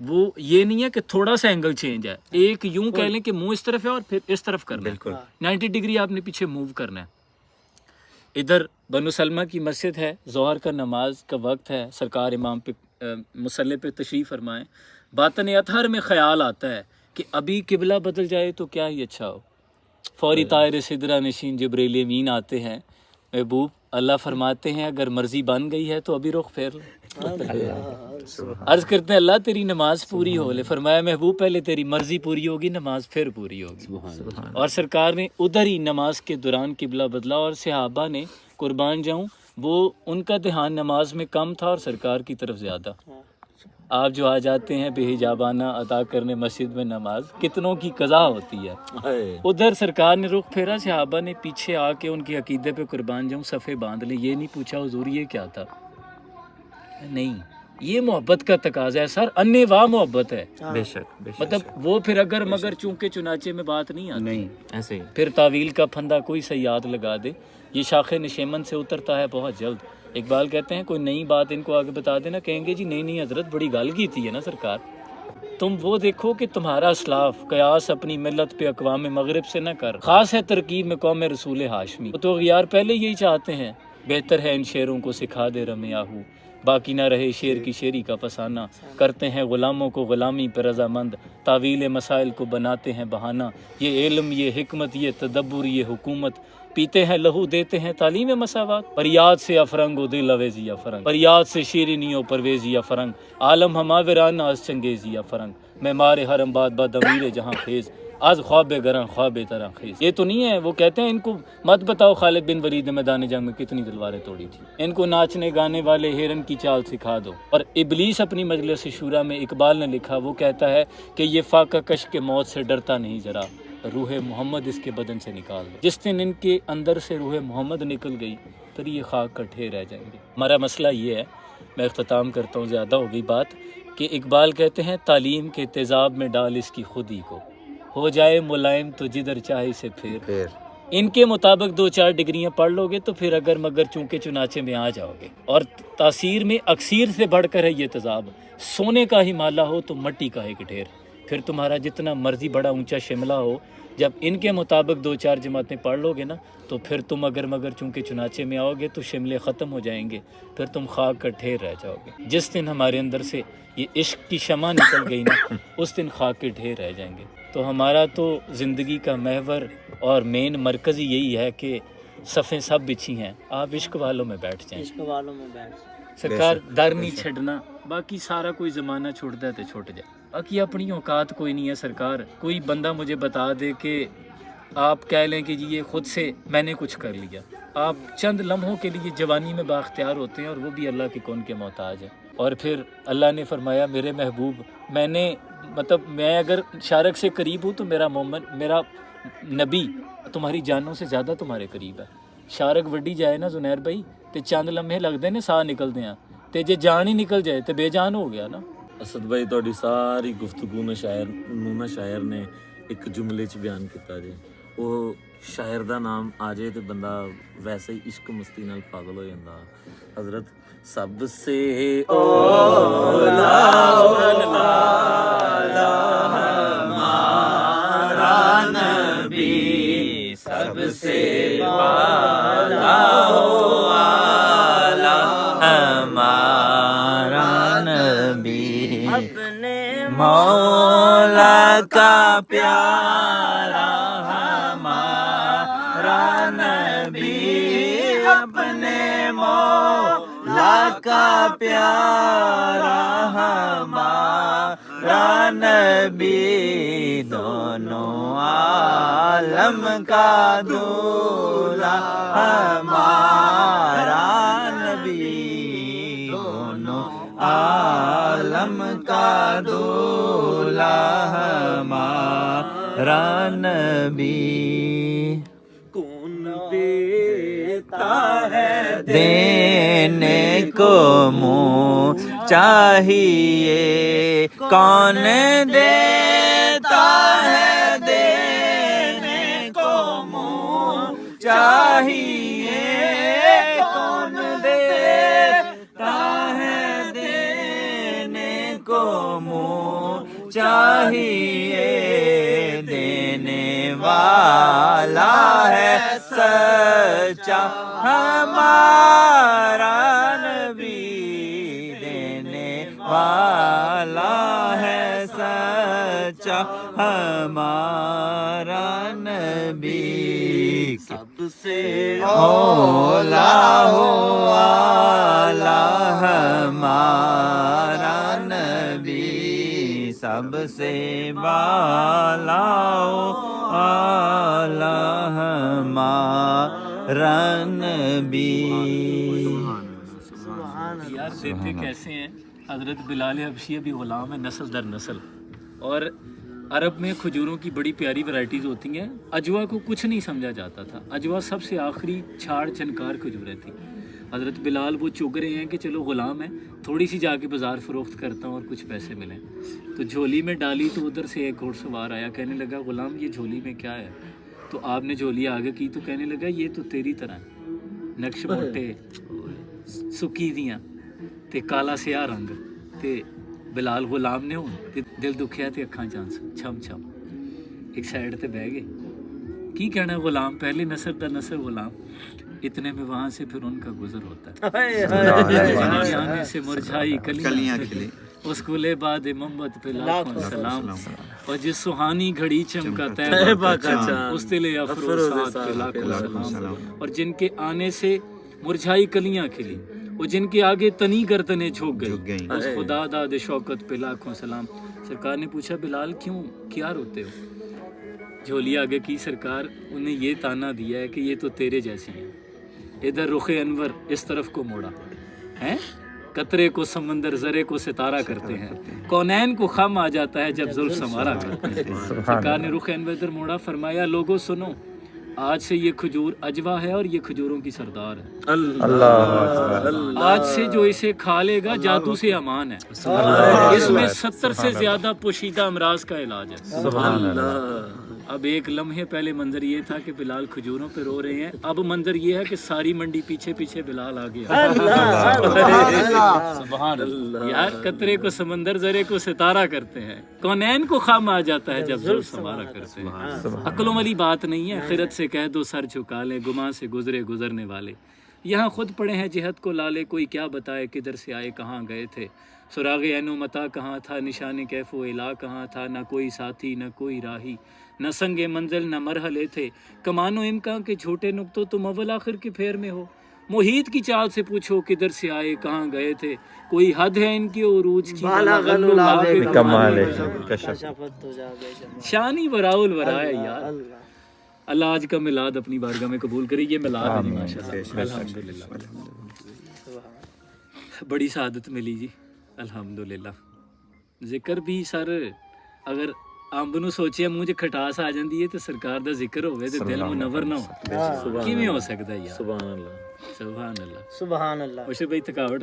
وہ یہ نہیں ہے کہ تھوڑا سا اینگل چینج ہے, ایک یوں کہہ لیں کہ منہ اس طرف ہے اور پھر اس طرف کرنا ہے, 90 ڈگری آپ نے پیچھے موو کرنا ہے. ادھر بنو سلمہ کی مسجد ہے, ظہر کا نماز کا وقت ہے, سرکار امام پہ مصلی پہ تشریف فرمائیں. باطن اطہر میں خیال آتا ہے کہ ابھی قبلہ بدل جائے تو کیا ہی اچھا ہو. فوری طائر سدرہ نشین جبریل امین آتے ہیں, محبوب اللہ فرماتے ہیں اگر مرضی بن گئی ہے تو ابھی رخ پھیر لو. عرض کرتے ہیں اللہ تیری نماز پوری ہو لے, فرمایا محبوب پہلے تیری مرضی پوری ہوگی, نماز پھر پوری ہوگی. اور سرکار نے ادھر ہی نماز کے دوران قبلہ بدلا, اور صحابہ نے قربان جاؤں وہ ان کا دھیان نماز میں کم تھا اور سرکار کی طرف زیادہ. آپ جو آ جاتے ہیں بے حجابانہ ادا کرنے مسجد میں نماز, کتنوں کی قضا ہوتی ہے. ادھر سرکار نے رخ پھیرا, صحابہ نے پیچھے آ کے ان کے عقیدے پہ قربان جاؤں صفے باندھ لی. یہ نہیں پوچھا حضور یہ کیا تھا, نہیں یہ محبت کا تقاضا ہے سر, انے واہ محبت ہے. بے شک مطلب وہ پھر اگر مگر چونکہ چنانچے میں بات نہیں آتی, نہیں ایسے ہی. پھر تعویل کا پھندا کوئی سیاد لگا دے, یہ شاخ نشیمن سے اترتا ہے بہت جلد. اقبال کہتے ہیں کوئی نئی بات ان کو آگے بتا دینا, کہیں گے جی نہیں نہیں حضرت بڑی گل کی تھی ہے نا سرکار. تم وہ دیکھو کہ تمہارا اسلاف قیاس اپنی ملت پہ اقوام مغرب سے نہ کر, خاص ہے ترکیب میں قوم رسول ہاشمی. تو غیار پہلے یہی چاہتے ہیں, بہتر ہے ان شعروں کو سکھا دے رمیاہو, باقی نہ رہے شعر کی شعری کا فسانہ. کرتے ہیں غلاموں کو غلامی پر رضامند, تعویل مسائل کو بناتے ہیں بہانہ. یہ علم یہ حکمت یہ تدبر یہ حکومت, پیتے ہیں لہو دیتے ہیں تعلیم مساوات. پریاد سے افرنگ و دل اویزی افرنگ, پریاد سے شیرینی و پرویزی افرنگ. عالم ہماوران از چنگیزی افرنگ, معمار حرم باد باد امیر جہاں خیز, آج خواب گراں خواب طرح خیز. یہ تو نہیں ہے, وہ کہتے ہیں ان کو مت بتاؤ خالد بن ولید نے میدان جنگ میں کتنی تلواریں توڑی تھی, ان کو ناچنے گانے والے ہرن کی چال سکھا دو. اور ابلیس اپنی مجلس شورا میں اقبال نے لکھا, وہ کہتا ہے کہ یہ فاقہ کش کے موت سے ڈرتا نہیں ذرا, روح محمد اس کے بدن سے نکال دو. جس دن ان کے اندر سے روح محمد نکل گئی پھر یہ خاک کٹھے رہ جائیں گے. ہمارا مسئلہ یہ ہے, میں اختتام کرتا ہوں, زیادہ ہوگی بات, کہ اقبال کہتے ہیں تعلیم کے تیزاب میں ڈال اس کی خودی کو, ہو جائے ملائم تو جدھر چاہے سے پھر. ان کے مطابق 2-4 ڈگریاں پڑھ لو گے تو پھر اگر مگر چونکہ چنانچے میں آ جاؤ گے. اور تاثیر میں اکثیر سے بڑھ کر ہے یہ تیزاب, سونے کا ہی مالا ہو تو مٹی کا ایک ڈھیر. پھر تمہارا جتنا مرضی بڑا اونچا شملہ ہو, جب ان کے مطابق 2-4 جماعتیں پڑھ لو گے نا تو پھر تم اگر مگر چونکہ چنانچے میں آؤ گے تو شملے ختم ہو جائیں گے, پھر تم خاک کا ڈھیر رہ جاؤ گے. جس دن ہمارے اندر سے یہ عشق کی شمع نکل گئی نا اس دن خاک کے ڈھیر رہ جائیں گے. تو ہمارا تو زندگی کا محور اور مین مرکز ہی یہی ہے کہ صفیں سب بچھی ہیں, آپ عشق والوں میں بیٹھ جائیں. عشق والوں میں بیٹھ سرکار در نہیں چھڑنا, باقی سارا کوئی زمانہ چھوڑتا ہے تو چھوٹ جائے, باقی اپنی اوقات کوئی نہیں ہے. سرکار کوئی بندہ مجھے بتا دے کہ آپ کہہ لیں کہ جی یہ خود سے میں نے کچھ کر لیا. آپ چند لمحوں کے لیے جوانی میں بااختیار ہوتے ہیں اور وہ بھی اللہ کے کون کے محتاج ہیں. اور پھر اللہ نے فرمایا میرے محبوب, میں نے مطلب میں اگر شارک سے قریب ہوں تو میرا مومن میرا نبی تمہاری جانوں سے زیادہ تمہارے قریب ہے. شارک وڈی جائے نا زنیر بھائی تے چند لمحے لگتے نے ساہ نکلتے ہیں, تے جے جان ہی نکل جائے تے بے جان ہو گیا نا. اسد بھائی تہاڈی ساری گفتگو نہ شاعر نے ایک جملے چ بیان کیتا جی, وہ شاعر دا نام آ جائے تے بندہ ویسے ہی عشق مستی نال پاگل ہو جاندا. حضرت سب سے اولا ہمارا نبی, سب سے بالا ہو اعلی ہمارا نبی, اپنے مولا کا پیارا ہمارا نبی, اپنے مولا کا پیارا ہمارا نبی, دونوں عالم کا دولا ہمارا نبی, دونوں عالم کا دولا ہمارا نبی. کون دیتا ہے دینے کو منہ چاہیے, کون دیتا ہے دینے کو منہ چاہیے, کون دیتا ہے دینے کو منہ چاہیے دینے والا ہے سچا ہمارا نبی دینے والا ہے سچا ہمارا نبی سب سے اولا ہو والا ہمارا نبی سب سے بالا ہو والا ہمارا نبی. یار دیکھتے کیسے ہیں. حضرت بلال حبشی بھی غلام ہے نسل در نسل. اور عرب میں کھجوروں کی بڑی پیاری ورائٹیز ہوتی ہیں. اجوا کو کچھ نہیں سمجھا جاتا تھا. اجوا سب سے آخری چھاڑ چنکار کھجوریں تھیں. حضرت بلال وہ چگ رہے ہیں کہ چلو غلام ہے, تھوڑی سی جا کے بازار فروخت کرتا ہوں اور کچھ پیسے ملیں. تو جھولی میں ڈالی تو ادھر سے ایک گھوڑ سوار آیا, کہنے لگا غلام یہ جھولی میں کیا ہے؟ تو آپ نے جھولی آگے کی تو کہنے لگا یہ تو تیری طرح ہے, نقش موٹے سکی دیاں تے کالا سیاہ رنگ. تے بلال غلام نے ہوں تے دل دکھیا تے اکھاں چانس چھم چھم ایک سائڈ تے بہ گئے. کی کہنا غلام, پہلے نسل دا نسل غلام. اتنے میں وہاں سے پھر ان کا گزر ہوتا ہے. آنے سے مرجھائی کلیاں کھلی اس کو لے باد محمد پہ لاکھوں سلام. اور جس سہانی گھڑی چمکا طیبہ کا چاند اس دل افروزات پہ لاکھوں سلام. اور جن کے آنے سے مرجھائی کلیاں کھلی, وہ جن کے آگے تنی گردنیں جھک گئی, اس خدا داد شوکت پہ لاکھوں سلام. سرکار نے پوچھا بلال کیوں, کیا روتے ہو؟ جھولی آگے کی سرکار, انہیں یہ تانا دیا ہے کہ یہ تو تیرے جیسی ہیں. ادھر رخ انور اس طرف کو موڑا ہے, قطرے کو سمندر ذرے کو ستارہ کرتے ہیں. کونین کو خم آ جاتا ہے جب زلف سنوارا کرتے ہیں. سرکار نے رخ انور ادھر موڑا, فرمایا لوگوں سنو, آج سے یہ کھجور اجوا ہے اور یہ کھجوروں کی سردار ہے. آج سے جو اسے کھا لے گا جادو سے امان ہے. اس میں 70 سے زیادہ پوشیدہ امراض کا علاج ہے. اب ایک لمحے پہلے منظر یہ تھا کہ بلال کھجوروں پہ رو رہے ہیں, اب منظر یہ ہے کہ ساری منڈی پیچھے پیچھے بلال آ گیا. سبحان اللہ. یار قطرے کو سمندر ذرے کو ستارہ کرتے ہیں, کونین کو خام آ جاتا ہے جب زلف سنوارا کرتے ہیں. عقلوں والی بات نہیں ہے, خرد سے کہہ دو سر جھکا لیں, گمان سے گزرے گزرنے والے. یہاں خود پڑے ہیں جہت کو لالے, کوئی کیا بتائے کدھر سے آئے کہاں گئے تھے. سراغ عین و متا کہاں تھا, نشان کیف و الا کہاں تھا, نہ کوئی ساتھی نہ کوئی راہی, نہ سنگ منزل نہ مرحلے تھے. کمان و امکان کے چھوٹے نقطوں تم اول آخر کے پھیر میں ہو. محیط کی چال سے پوچھو کدھر سے آئے کہاں گئے تھے, کوئی حد ہے ان کی عروج کی, شانی وراء الورا ہے. یار اللہ آج کا میلاد اپنی بارگاہ میں قبول کرے. یہ میلاد ہے ماشاءاللہ, الحمدللہ. بڑی سعادت ملی جی الحمدللہ. ذکر بھی سر اگر ਅੰਬ ਨੂੰ ਸੋਚਿਆ ਮੂੰਹ 'ਚ ਖਟਾਸ ਆ ਜਾਂਦੀ ਹੈ ਤੇ ਸਰਕਾਰ ਦਾ ਜ਼ਿਕਰ ਹੋਵੇ ਤੇ ਦਿਲ ਮੁਨੱਵਰ ਨਾ ਹੋ, ਕਿਵੇਂ ਹੋ ਸਕਦਾ ਯਾਰ. ਸੁਭਾਨ ਅੱਲਾਹ ਸੁਭਾਨ ਅੱਲਾਹ ਸੁਭਾਨ ਅੱਲਾਹ. ਉਸੇ ਬਈ ਥਕਾਵਟ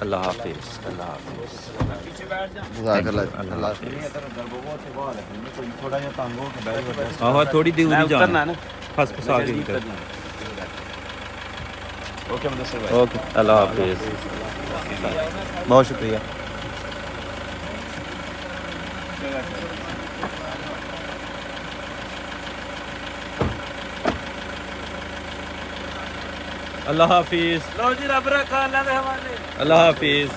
اللہ حافظ. اللہ حافظ. جزاک اللہ اللہ ہاں تھوڑی دوری جانا ہے نا پھنس پھسا کے اوکے اللہ حافظ. بہت شکریہ. اللہ حافظ. لو جی رب رکھا اللہ دے حوالے. اللہ حافظ.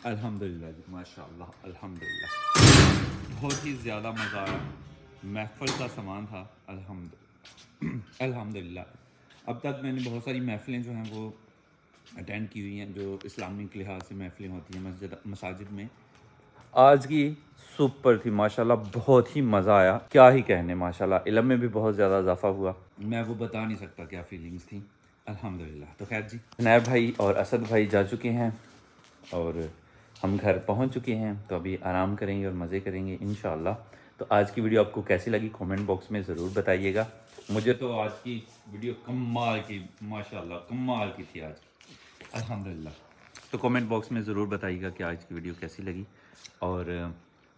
الحمدللہ جی ماشاء اللہ الحمدللہ بہت ہی زیادہ مزہ آیا. محفل کا سامان تھا الحمدللہ. اب تک میں نے بہت ساری محفلیں جو ہیں وہ اٹینڈ کی ہوئی ہیں جو اسلامک لحاظ سے محفلیں ہوتی ہیں مساجد میں. آج کی سپر تھی ماشاءاللہ. بہت ہی مزہ آیا کیا ہی کہنے ماشاءاللہ. علم میں بھی بہت زیادہ اضافہ ہوا. میں وہ بتا نہیں سکتا کیا فیلنگز تھیں الحمدللہ. تو خیر جی زنیر بھائی اور اسد بھائی جا چکے ہیں اور ہم گھر پہنچ چکے ہیں. تو ابھی آرام کریں گے اور مزے کریں گے انشاءاللہ. تو آج کی ویڈیو آپ کو کیسی لگی کامنٹ باکس میں ضرور بتائیے گا. مجھے تو آج کی ویڈیو کمال کی ماشاءاللہ کمال کی تھی آج الحمدللہ. تو کامنٹ باکس میں ضرور بتائیے گا کہ آج کی ویڈیو کیسی لگی. اور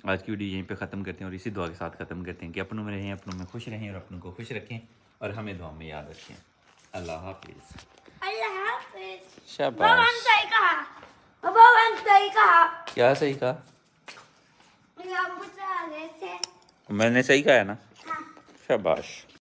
آج کی ویڈیو یہیں پہ ختم کرتے ہیں اور اسی دعا کے ساتھ ختم کرتے ہیں کہ اپنوں میں رہیں اپنوں میں خوش رہیں اور اپنوں کو خوش رکھیں اور ہمیں دعا میں یاد رکھیں. اللہ حافظ. اللہ حافظ. شاباش. کیا صحیح کہا؟ میں نے صحیح کہا ہے نا. شاباش.